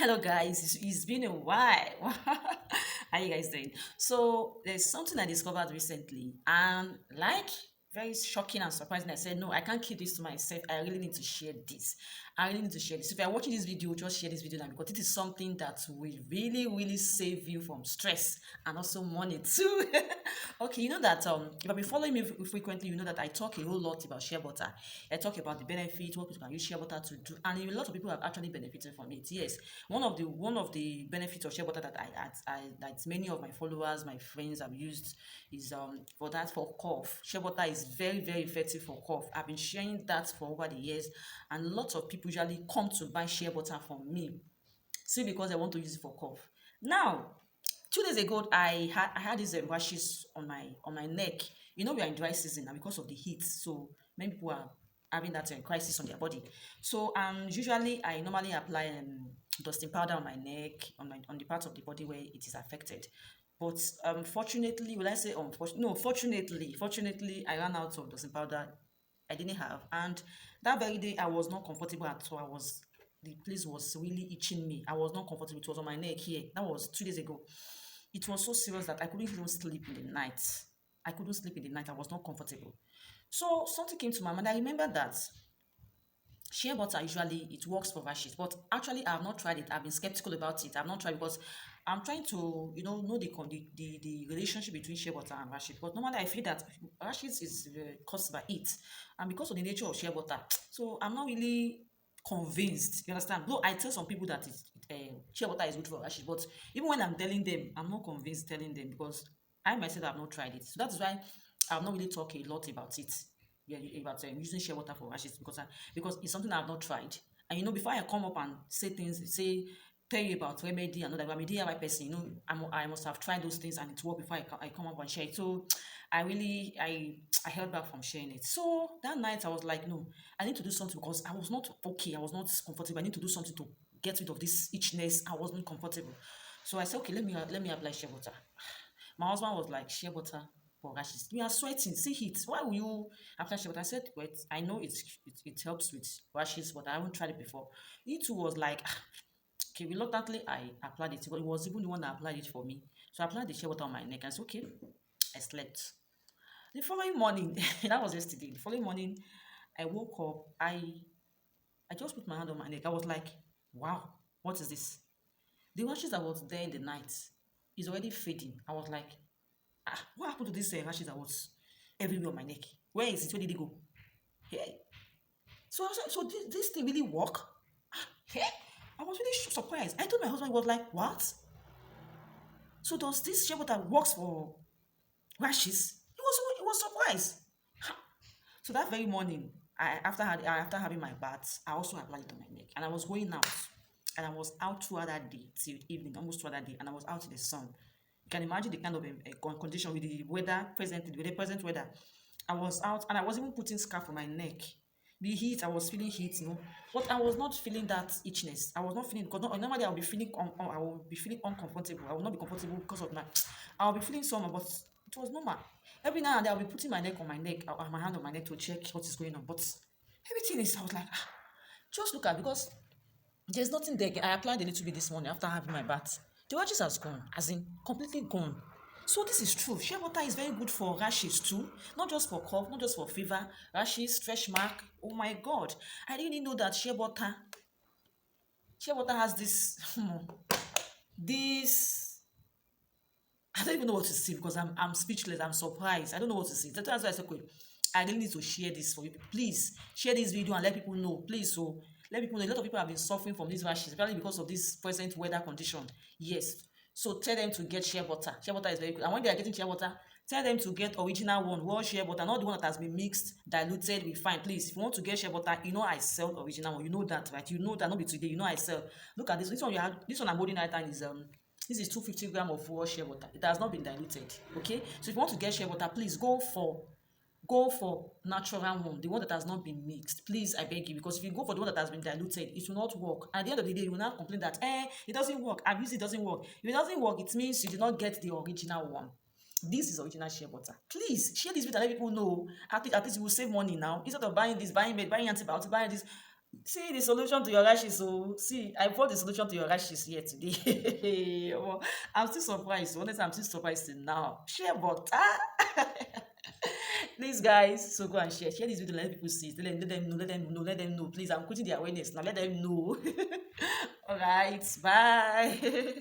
Hello, guys. It's been a while. How you guys doing? So there's something I discovered recently, and like very shocking and surprising. I said, no, I can't keep this to myself. I really need to share this. I really need to share this. If you're watching this video, just share this video now because it is something that will really, really save you from stress and also money too. Okay, you know that if you've been following me frequently, you know that I talk a whole lot about shea butter. I talk about the benefits, what people can use shea butter to do, and a lot of people have actually benefited from it. Yes, one of the benefits of shea butter that that many of my followers, my friends have used is for cough. Shea butter is very, very effective for cough. I've been sharing that for over the years, and lots of people usually come to buy shea butter from me. See, because I want to use it for cough. Now, 2 days ago, I had these rashes on my neck. You know, we are in dry season, and because of the heat, so many people are having that crisis on their body. So usually I normally apply dusting powder on my neck, on the part of the body where it is affected. But fortunately, will I say unfortunately? No, fortunately, I ran out of dusting powder. I didn't have, and that very day I was not comfortable at all. The place was really itching me. I was not comfortable. It was on my neck here. That was 2 days ago. It was so serious that I couldn't even sleep in the night. I couldn't sleep in the night. I was not comfortable. So something came to my mind. I remember that shea butter usually it works for rashes, but actually I have not tried it. I've been skeptical about it. I've not tried because I'm trying to know the relationship between shea butter and rashes. But normally I feel that rashes is caused by heat, and because of the nature of shea butter, so I'm not really convinced. You understand? Though I tell some people that shea butter is good for rashes, but even when I'm telling them, I'm not convinced telling them because I myself have not tried it. So that's why I've not really talked a lot about it. Yeah, about using shea butter for rashes because it's something I've not tried. And before I come up and say things, tell you about remedy and all that, I'm a DIY person. I must have tried those things and it worked before I come up and share it. So I held back from sharing it. So that night I was like, no, I need to do something because I was not okay. I was not comfortable. I need to do something to get rid of this itchiness. I wasn't comfortable. So I said, okay, let me apply shea butter. My husband was like, shea butter for rashes. We are sweating. See heat. Why will you apply shea butter? I said, wait, I know it helps with rashes, but I haven't tried it before. He too was like, okay, reluctantly, I applied it, but it was even the one that applied it for me. So I applied the shea butter on my neck. I said, okay, I slept. The following morning, that was yesterday. The following morning, I woke up. I just put my hand on my neck. I was like, wow, what is this? The rashes that was there in the night is already fading. I was like, what happened to this rashes that was everywhere on my neck? Where is it? Where did it go? Hey. So I was like, so this thing really work? Hey. I was really surprised. I told my husband, he was like, what? So does this shampoo that works for rashes? He was surprised. So that very morning, after having my bath, I also applied it on my neck, and I was going out, and I was out throughout that day till evening, almost throughout that day, and I was out in the sun. You can imagine the kind of condition with the weather presently, with the present weather. I was out, and I was even putting scarf on my neck. The heat, I was feeling heat, but I was not feeling that itchiness. I was not feeling because normally I will be feeling uncomfortable. I will not be comfortable because of my. I'll be feeling somehow, but it was normal. Every now and then I'll be putting my neck on my neck, my hand on my neck to check what is going on. But everything is, I was like, just look at because there's nothing there. I applied a little bit this morning after having my bath. The rashes has gone, as in completely gone. So this is true. Shea butter is very good for rashes too, not just for cough, not just for fever, rashes, stretch mark. Oh my God, I didn't know that shea butter has this, this. I don't even know what to say because I'm speechless. I'm surprised. I don't know what to say. That's why I said, okay, I really need to share this for you. Please share this video and let people know. Please, so let people know. A lot of people have been suffering from these rashes, especially because of this present weather condition. Yes. So tell them to get shea butter. Shea butter is very good. And when they are getting shea butter, tell them to get original one, raw shea butter, not the one that has been mixed, diluted, refined. Please, if you want to get shea butter, I sell original one. You know that, right? You know that not be today. I sell. Look at this. This one I'm holding right now is this is 250 grams of raw shea butter. It has not been diluted. Okay, so if you want to get shea butter, please go for natural one, the one that has not been mixed. Please, I beg you, because if you go for the one that has been diluted, it will not work. At the end of the day, you will not complain that it doesn't work. I've used it, doesn't work. If it doesn't work, it means you did not get the original one. This is original shea butter. Please share this with and let people know. At least you will save money now. Instead of buying this, buying antibiotics, buying this. See the solution to your rashes. So see, I brought the solution to your rashes here today. Omo, I'm still surprised. Honestly, I'm still surprised till now. Share butter. Please, guys, so go and share this video. Let people see it. Let them know. Please, I'm putting the awareness now. Let them know. All right, bye.